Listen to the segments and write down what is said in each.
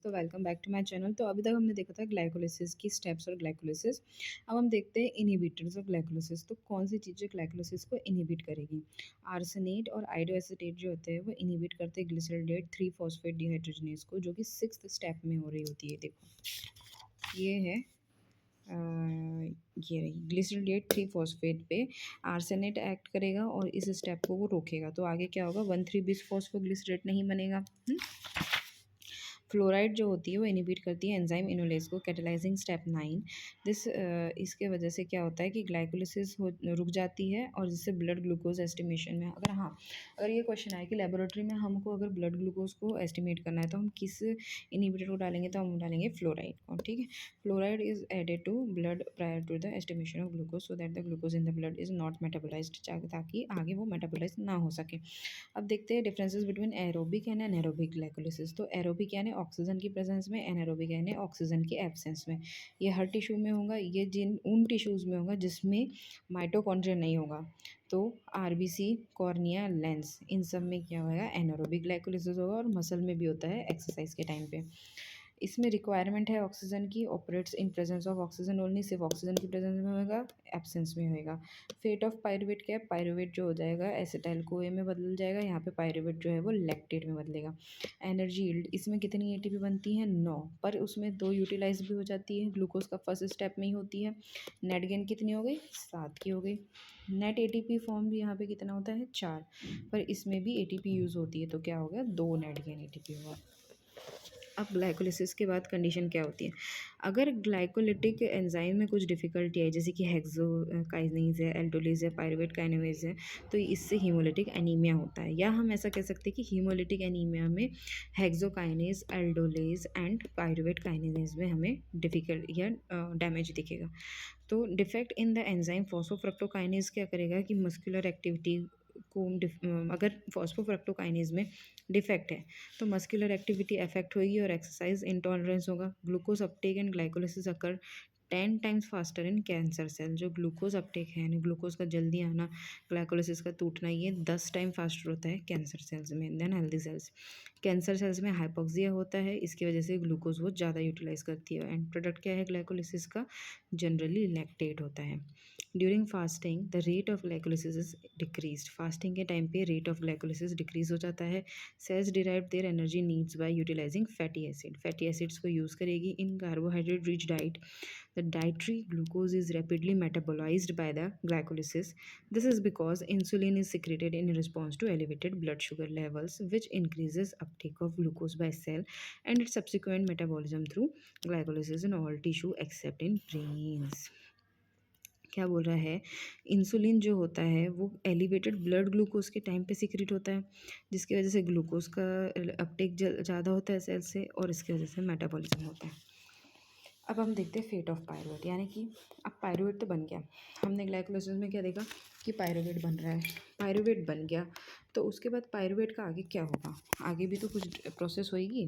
तो welcome back to my channel. तो अभी तक हमने देखा था ग्लाइकोलिसिस की स्टेप्स और ग्लाइकोलिसिस। अब हम देखते हैं इनहिबिटर्स ऑफ ग्लाइकोलिसिस। तो कौन सी चीज़ें ग्लाइकोलिसिस को इनहिबिट करेगी? आर्सेनेट और आयोडोएसिटेट जो होते हैं वो इनहिबिट करते हैं ग्लिसरॉल्डेट 3 फॉस्फेट डिहाइड्रोजनेज को, जो कि 6th स्टेप में हो रही होती है। देखो ये है ये रही ग्लिसरॉल्डेट 3 फॉस्फेट पे आर्सेनेट एक्ट करेगा और इस स्टेप को वो रोकेगा। तो आगे क्या होगा? 1,3 बिस फॉस्फोग्लिसरेट नहीं बनेगा। फ्लोराइड जो होती है वो इनहिबिट करती है एंजाइम इनोलेज को, कैटालाइजिंग स्टेप 9। इसके वजह से क्या होता है कि ग्लाइकोलिसिस हो रुक जाती है और जिससे ब्लड ग्लूकोज एस्टिमेशन में अगर ये क्वेश्चन आए कि लेबोरेटरी में हमको अगर ब्लड ग्लूकोज को एस्टिमेट करना है तो हम किस इनहिबिटर को डालेंगे? तो हम डालेंगे फ्लोराइड को। ठीक है, fluoride is added to blood prior to the estimation of glucose so that the glucose in the blood is not metabolised, ताकि आगे वो मेटाबोलाइज ना हो सके। अब देखते हैं differences between aerobic and anaerobic glycolysis. तो एरोबिक यानी ऑक्सीजन की प्रेजेंस में, एनारोबिक यानी ऑक्सीजन की एब्सेंस में। ये हर टिश्यू में होगा, ये उन टिश्यूज़ में होगा जिसमें माइटोकॉन्ड्रिया नहीं होगा। तो आरबीसी, कॉर्निया, लेंस, इन सब में क्या होगा? एनारोबिक ग्लाइकोलिसिस होगा। और मसल में भी होता है एक्सरसाइज के टाइम पे। इसमें रिक्वायरमेंट है ऑक्सीजन की, operates in presence of oxygen only, सिर्फ ऑक्सीजन की प्रेजेंस में होगा, एब्सेंस में होएगा। फेट ऑफ पायरुवेट क्या है? पायरुवेट जो हो जाएगा एसिटाइल को ए में बदल जाएगा, यहाँ पे पायरुवेट जो है वो लैक्टेट में बदलेगा। एनर्जी यील्ड, इसमें कितनी एटीपी बनती है? 9, पर उसमें 2 यूटिलाइज भी हो जाती है, ग्लूकोज का फर्स्ट स्टेप में ही होती है। नेट गेन कितनी हो गई? 7 की हो गई। नेट एटीपी फॉर्म भी यहाँ पे कितना होता है? 4, पर इसमें भी एटीपी यूज़ होती है, तो क्या हो गया? 2 नेट गेन एटीपी हुआ। अब ग्लाइकोलिसिस के बाद कंडीशन क्या होती है? अगर ग्लाइकोलिटिक एंजाइम में कुछ डिफ़िकल्टी है, जैसे कि हेक्सोकाइनेज है, एल्डोलेज है, पायरुवेट काइनेज है, तो इससे हीमोलिटिक एनीमिया होता है। या हम ऐसा कह सकते हैं कि हीमोलिटिक एनीमिया में hexokinase, aldolase and pyruvate kinase में हमें डिफ़िकल्ट या डैमेज दिखेगा। तो डिफेक्ट इन द एंजाइम फॉस्फोफ्रक्टोकाइनेज क्या करेगा कि मस्कुलर एक्टिविटी को अगर फॉस्फोफ्रक्टोकाइनेज में डिफेक्ट है तो मस्कुलर एक्टिविटी अफेक्ट होगी और एक्सरसाइज इंटॉलरेंस होगा। Glucose uptake and glycolysis occur 10 times faster in cancer cell. जो ग्लूकोज अपटेक है यानी ग्लूकोज का जल्दी आना, ग्लाइकोलिसिस का टूटना, ये 10 टाइम फास्टर होता है कैंसर सेल्स में than healthy cells. Cancer cells में हाइपोक्सिया होता है, इसकी वजह से ग्लूकोज वो ज़्यादा यूटिलाइज करती है। एंड प्रोडक्ट क्या है ग्लाइकोलिसिस का? जनरली लैक्टेट होता है। During fasting the rate of glycolysis is decrease. Fasting के टाइम पे रेट ऑफ ग्लाइकोलिसिस डिक्रीज हो जाता है। Cells derive their energy needs by utilising fatty acid. Fatty acids को यूज़ करेगी in carbohydrate rich diet. The dietary glucose is rapidly metabolized by the glycolysis. This is because insulin is secreted in response to elevated blood sugar levels, which increases uptake of glucose by cell and its subsequent metabolism through glycolysis in all tissue except in brains. क्या बोल रहा है? Insulin जो होता है वो elevated blood glucose के time पे सिक्रेट होता है, जिसकी वजह से ग्लूकोज का अपटेक ज़्यादा होता है सेल से और इसकी वजह से मेटाबॉलिज्म होता है। अब हम देखते हैं फेट ऑफ पायरुवेट, यानी कि अब पायरुवेट तो बन गया, हमने ग्लाइकोलिसिस में क्या देखा कि पायरुवेट बन रहा है, पायरुवेट बन गया, तो उसके बाद पायरुवेट का आगे क्या होगा? आगे भी तो कुछ प्रोसेस होएगी,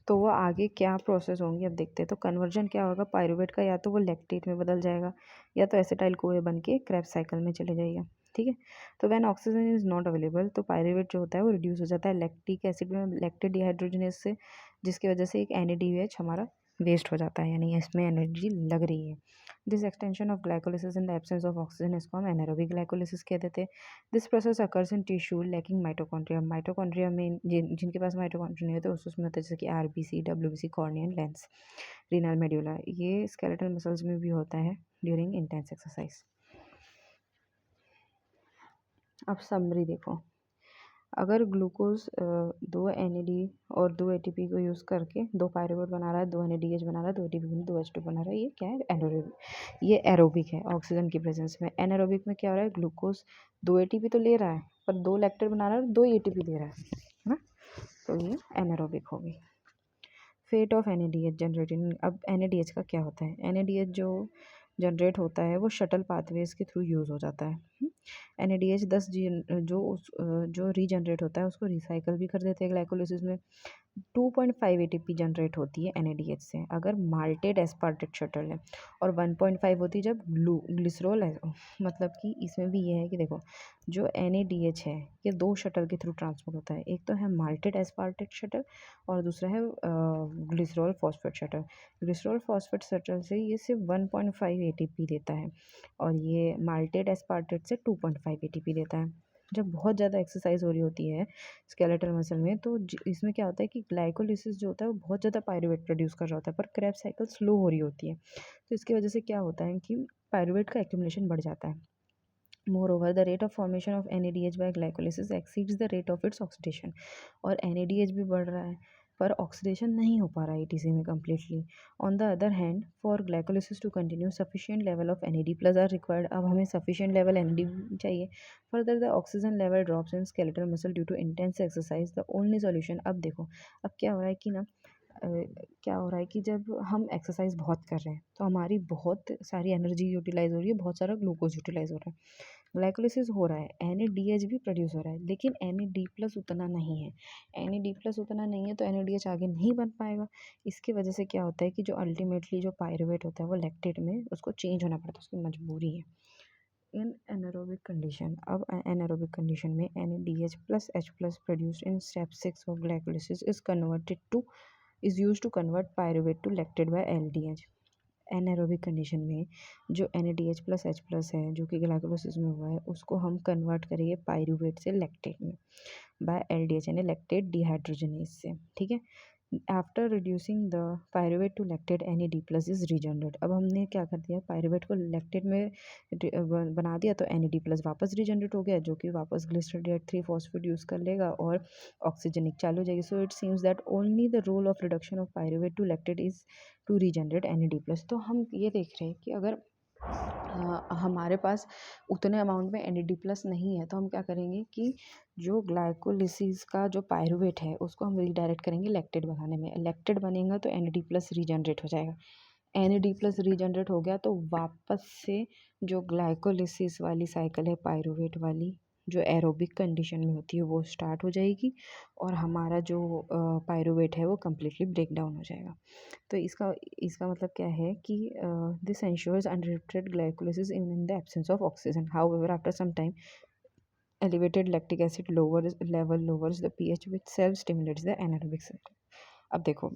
तो वो आगे क्या प्रोसेस होंगी अब देखते हैं। तो कन्वर्जन क्या होगा पायरुवेट का? या तो वो लैक्टेट में बदल जाएगा या तो एसिटाइल कोए बन के क्रेब्स साइकिल में चले जाएगा। ठीक है, तो when oxygen is not available तो पायरुवेट जो होता है वो रिड्यूस हो जाता है लैक्टिक एसिड में, लैक्टेट डिहाइड्रोजनेज से, जिसकी वजह से एक NADH हमारा वेस्ट हो जाता है, यानी इसमें एनर्जी लग रही है। This extension of glycolysis in the absence of oxygen इसको हम एनारोबिक ग्लाइकोलिसिस कह देते हैं। This process occurs in tissue lacking mitochondria. Mitochondria में जिनके पास माइटोकॉन्ड्रिया नहीं होते उसमें होता है, जैसे कि RBC, WBC, cornea, lens, renal medulla. ये स्केलेटल मसल्स में भी होता है ड्यूरिंग इंटेंस एक्सरसाइज। अब समरी देखो, अगर ग्लूकोज 2 NAD और 2 ATP को यूज़ करके 2 पायरुवेट बना रहा है, 2 NADH बना रहा है, 2 ATP बना 2 H2 बना रहा है, ये क्या है? एनारोबिक। ये एरोबिक है ऑक्सीजन की प्रेजेंस में। एनारोबिक में क्या हो रहा है? ग्लूकोज 2 ATP तो ले रहा है पर 2 लैक्टेट बना रहा है और 2 ATP ले रहा है ना, तो ये एनारोबिक होगी। Fate of NADH generating. अब NADH का क्या होता है? NADH जो जनरेट होता है वो शटल पाथवेज के थ्रू यूज़ हो जाता है। NADH 10 जो रीजनरेट होता है उसको रिसाइकल भी कर देते हैं ग्लाइकोलिसिस में। 2.5 एटीपी जनरेट होती है एनएडीएच से अगर माल्टेड एस्पार्टेट शटल है, और 1.5 होती है जब ग्लिसरॉल है। मतलब कि इसमें भी ये है कि देखो, जो एनएडीएच है ये दो शटल के थ्रू ट्रांसपोर्ट होता है, एक तो है माल्टेड एस्पार्टेट शटल और दूसरा है glycerol phosphate shuttle. Glycerol phosphate shuttle से ये सिर्फ 1.5 एटीपी देता है और ये माल्टेड एस्पार्टेट से 2.5 एटीपी देता है। जब बहुत ज़्यादा एक्सरसाइज हो रही होती है स्केलेटल मसल में, तो इसमें क्या होता है कि ग्लाइकोलिसिस जो होता है वो बहुत ज़्यादा पायरुवेट प्रोड्यूस कर रहा होता है, पर क्रेब्स साइकिल स्लो हो रही होती है। तो इसकी वजह से क्या होता है कि पायरुवेट का एक्यूमुलेशन बढ़ जाता है। Moreover, the rate of formation of NADH by glycolysis exceeds the rate of its oxidation। और NADH भी बढ़ रहा है पर ऑक्सीडेशन नहीं हो पा रहा है ATC में completely. On the other hand, for glycolysis to continue sufficient level of NAD plus are required. अब हमें सफिशिएंट लेवल NAD चाहिए। Further the oxygen level drops in skeletal muscle due to intense exercise. The only solution, अब देखो अब क्या हो रहा है कि ना, क्या हो रहा है कि जब हम एक्सरसाइज बहुत कर रहे हैं तो हमारी बहुत सारी एनर्जी यूटिलाइज हो रही है, बहुत सारा ग्लूकोज यूटिलाइज हो रहा है, ग्लाइकोलिसिस हो रहा है, NADH भी प्रोड्यूस हो रहा है, लेकिन NAD प्लस उतना नहीं है। NAD प्लस उतना नहीं है तो NADH आगे नहीं बन पाएगा। इसकी वजह से क्या होता है कि जो अल्टीमेटली जो पायरुवेट होता है वो लैक्टेट में उसको चेंज होना पड़ता है, उसकी मजबूरी है। इन एनारोबिक कंडीशन, अब एनारोबिक कंडीशन में NADH plus H plus produced in step 6 of glycolysis is use to convert pyruvate to lactate by LDH। Anaerobic condition में जो NADH प्लस H प्लस है जो कि ग्लाइकोलिसिस में हुआ है उसको हम कन्वर्ट करेंगे पायरुवेट से लैक्टेट में बाय LDH यानी लैक्टेट डिहाइड्रोजनेज से, ठीक है। After reducing the pyruvate to lactate NAD plus is regenerate. अब हमने क्या कर दिया, पायरुवेट को लैक्टेट में बना दिया तो NAD प्लस वापस रीजनरेट हो गया जो कि वापस ग्लिसरॉल 3 फॉस्फेट यूज़ कर लेगा और ऑक्सीजनिक चालू हो जाएगी। So it seems that only the role of reduction of pyruvate to lactate is to regenerate NAD plus. तो हम ये देख रहे हैं कि अगर हमारे पास उतने अमाउंट में NAD प्लस नहीं है तो हम क्या करेंगे कि जो ग्लाइकोलिसिस का जो पायरुवेट है उसको हम रीडायरेक्ट करेंगे लैक्टेट बनाने में। लैक्टेट बनेगा तो NAD प्लस रीजनरेट हो जाएगा। NAD प्लस रीजनरेट हो गया तो वापस से जो ग्लाइकोलिसिस वाली साइकिल है पायरुवेट वाली जो एरोबिक कंडीशन में होती है वो स्टार्ट हो जाएगी और हमारा जो पायरुवेट है वो कम्प्लीटली ब्रेक डाउन हो जाएगा। तो इसका इसका मतलब क्या है कि this ensures undisturbed glycolysis in the absence of oxygen. However after some time elevated lactic acid lowers the pH which self stimulates the anaerobic cycle। अब देखो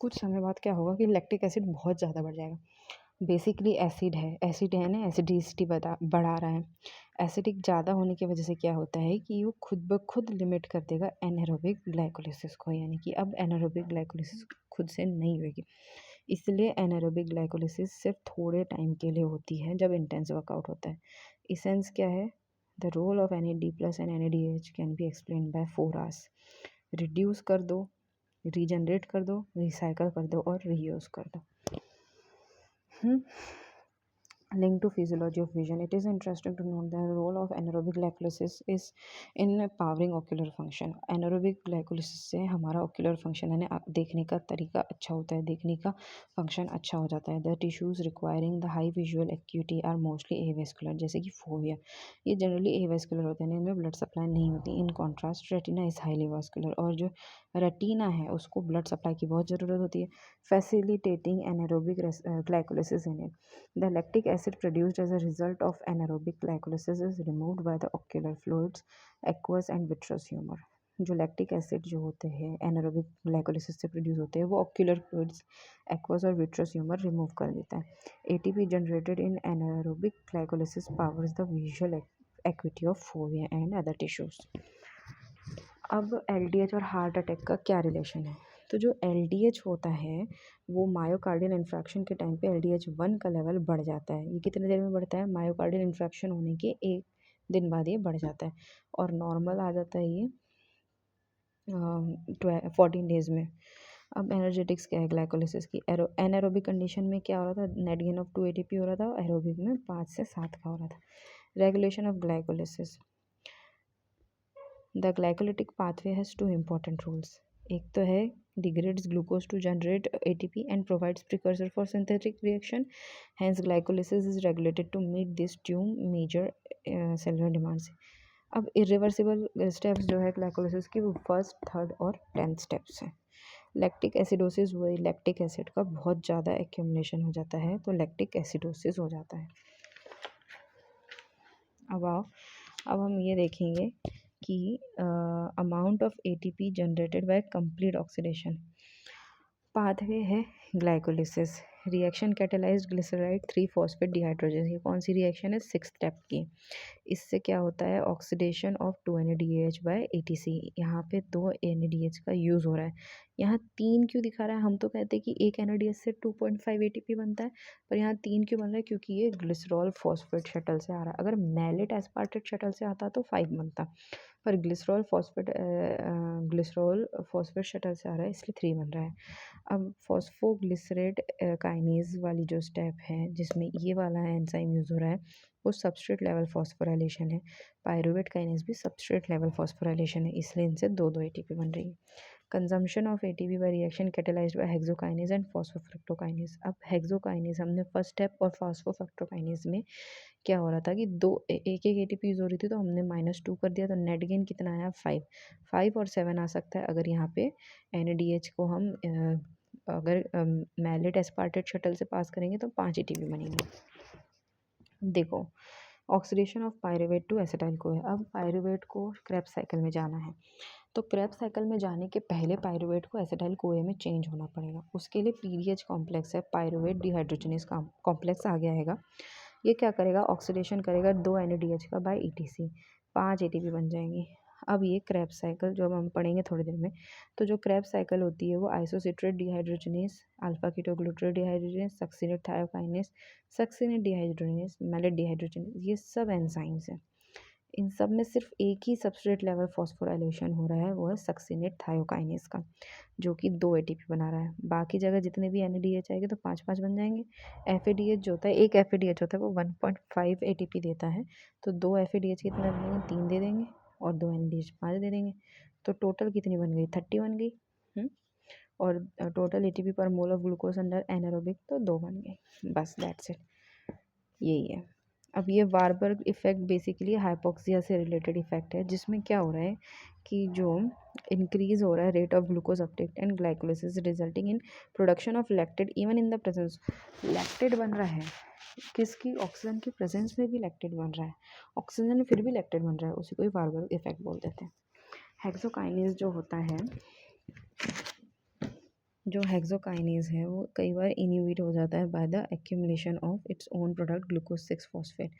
कुछ समय बाद क्या होगा कि लैक्टिक एसिड बहुत ज़्यादा बढ़ जाएगा। बेसिकली एसिड है ना, एसिडिसिटी बढ़ा रहा है। एसिडिक ज़्यादा होने की वजह से क्या होता है कि वो खुद ब खुद लिमिट कर देगा एनारोबिक ग्लाइकोलिसिस को, यानी कि अब एनारोबिक ग्लाइकोलिसिस खुद से नहीं होगी। इसलिए एनारोबिक ग्लाइकोलिसिस सिर्फ थोड़े टाइम के लिए होती है जब इंटेंस वर्कआउट होता है। इसेंस क्या है, the role of NAD plus and NADH can be explain by 4 R's। Reduce कर दो, रीजनरेट कर दो, रिसाइकल कर दो और रीयूज़ कर दो। Linked to physiology of vision, it is interesting to note the role of anaerobic glycolysis is in powering ocular function। anaerobic glycolysis से हमारा ocular function यानी देखने का तरीका अच्छा होता है, देखने का function अच्छा हो जाता है। The tissues requiring the high visual acuity are mostly avascular, जैसे कि fovea, ये generally avascular होते हैं, इनमें blood supply नहीं होती। In contrast retina is highly vascular, और जो रेटिना है उसको ब्लड सप्लाई की बहुत ज़रूरत होती है, facilitating anaerobic glycolysis in it। The lactic acid produced as a result of anaerobic glycolysis is removed by the ocular fluids, aqueous and vitreous humor। जो लैक्टिक एसिड जो होते हैं एनारोबिक ग्लाइकोलिसिस से प्रोड्यूस होते हैं वो ऑक्यूलर फ्लूइड्स, एक्वस और vitreous humour remove कर देता है। ATP generated in anaerobic glycolysis powers the visual equity of fovea and other tissues. अब LDH और हार्ट अटैक का क्या रिलेशन है, तो जो LDH होता है वो मायोकार्डियल इन्फ्रैक्शन के टाइम पे LDH1 का लेवल बढ़ जाता है। ये कितने देर में बढ़ता है, मायोकार्डियल इन्फ्रैक्शन होने के 1 दिन बाद ये बढ़ जाता है और नॉर्मल आ जाता है ये 14 डेज में। अब एनर्जेटिक्स क्या है ग्लाइकोलिसिस की, एनारोबिक कंडीशन में क्या हो रहा था, नेट गेन ऑफ 2 ATP हो रहा था, एरोबिक में 5 से 7 का हो रहा था। Regulation of glycolysis, the glycolytic pathway has 2 important roles। एक तो है degrades glucose to generate ATP and provides precursor for synthetic reaction, hence glycolysis is regulated to meet these 2 major cellular demands। अब irreversible steps जो है glycolysis की वो 1st, 3rd और 10th steps हैं। लैक्टिक एसिडोसिस हुआ, लैक्टिक एसिड का बहुत ज़्यादा एक्यूमुलेशन हो जाता है तो लैक्टिक एसिडोसिस हो जाता है। अब आओ, अब हम ये देखेंगे कि amount of ATP generated by complete oxidation. Pathway है glycolysis, reaction catalysed glyceride 3 phosphate dehydrogenase. ये कौन सी रिएक्शन है? 6th स्टेप की। इससे क्या होता है? Oxidation of 2 NADH by ATC। यहाँ पे 2 NADH का यूज़ हो रहा है। यहाँ 3 क्यों दिखा रहा है? हम तो कहते हैं कि एक NADH से 2.5 ATP बनता है, पर यहाँ 3 क्यों बन रहा है? क्योंकि ये ग्लिसरॉल फॉस्फेट शटल से आ रहा है। अगर मैलेट एस्पार्टेट शटल से आता तो 5 बनता, पर ग्लिसरॉल फॉस्फेट शटल से आ रहा है इसलिए 3 बन रहा है। अब फॉस्फोग्लिसरेट काइनेज वाली जो स्टेप है जिसमें ये वाला एंजाइम यूज़ हो रहा है वो सबस्ट्रेट लेवल फॉस्फोराइलेशन है। पायरुवेट काइनेज भी सबस्ट्रेट लेवल फॉस्फोराइलेशन है, इसलिए इनसे 2-2 ATP बन रही है। Consumption of ATP by reaction catalysed by hexokinase and phosphofructokinase. अब हेक्सोकाइनेज हमने फर्स्ट स्टेप और फॉस्फोफ्रक्टोकाइनेज में क्या हो रहा था कि एक एक ATP यूज़ हो रही थी तो हमने -2 कर दिया तो नेट गेन कितना आया? 5। 5 और 7 आ सकता है अगर यहाँ पे NADH को हम अगर मैलेट एस्पार्टेट शटल से पास करेंगे तो 5 ATP बनेंगे। देखो, oxidation of pyruvate to acetyl को है। अब पायरुवेट को क्रेब्स साइकिल में जाना है, तो क्रेब्स साइकिल में जाने के पहले पायरुवेट को एसिटाइल कोए में चेंज होना पड़ेगा। उसके लिए PDH कॉम्प्लेक्स है, पायरुवेट डिहाइड्रोजनेज का कॉम्प्लेक्स आगे आएगा। ये क्या करेगा? ऑक्सीडेशन करेगा 2 NADH का बाय ETC, 5 ATP बन जाएंगे। अब ये क्रेब्स साइकिल जो अब हम पढ़ेंगे थोड़ी देर में, तो जो क्रेब्स साइकिल होती है वो isocitrate dehydrogenase, alpha ketoglutarate dehydrogenase, succinate thiokinase, succinate dehydrogenase, malate dehydrogenase, ये सब एंजाइम्स हैं। इन सब में सिर्फ एक ही सबस्ट्रेट लेवल फॉस्फोराइलेशन हो रहा है, वो है सक्सिनेट थायोकाइनेज का, जो कि 2 ATP बना रहा है। बाकी जगह जितने भी NADH आएंगे तो 5-5 बन जाएंगे। FADH जो होता है, एक FADH होता है वो 1.5 ATP देता है, तो 2 FADH कितने बनेंगे? 3 दे देंगे और 2 NADH 5 दे देंगे, तो टोटल कितनी बन गई? 30 बन गई। और टोटल ATP पर mole of glucose under anaerobic तो 2 बन गए। बस दैट्स इट, यही है। अब ये वारबर्ग इफ़ेक्ट बेसिकली हाइपोक्सिया से रिलेटेड इफ़ेक्ट है, जिसमें क्या हो रहा है कि जो इंक्रीज हो रहा है rate of glucose uptake and glycolysis resulting in production of lactate even in the presence. Lactate बन रहा है किसकी? ऑक्सीजन की प्रेजेंस में भी लैक्टेट बन रहा है, ऑक्सीजन में फिर भी लैक्टेट बन रहा है, उसी को ही वारबर्ग इफेक्ट बोल देते हैं। हेक्सोकाइनेज जो होता है, जो हेक्सोकाइनेज है वो कई बार इनहिबिट हो जाता है by the accumulation of its own product glucose 6 phosphate.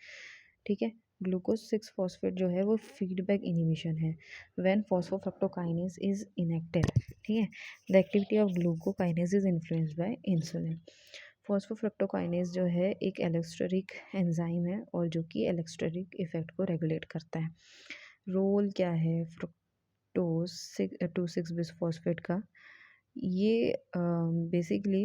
ठीक है, ग्लूकोज 6 फॉस्फेट जो है वो फीडबैक इनहिबिशन है व्हेन फॉस्फोफ्रक्टोकाइनेज इज इनएक्टिव। ठीक है, the activity of glucokinase is influenced by insulin. फॉस्फोफ्रक्टोकाइनेज जो है एक एलेक्स्टरिक एंजाइम है और जो कि एलेक्स्टरिक इफेक्ट को रेगुलेट करता है। रोल क्या है फ्रुक्टोज 2,6 बिसफॉस्फेट का? ये बेसिकली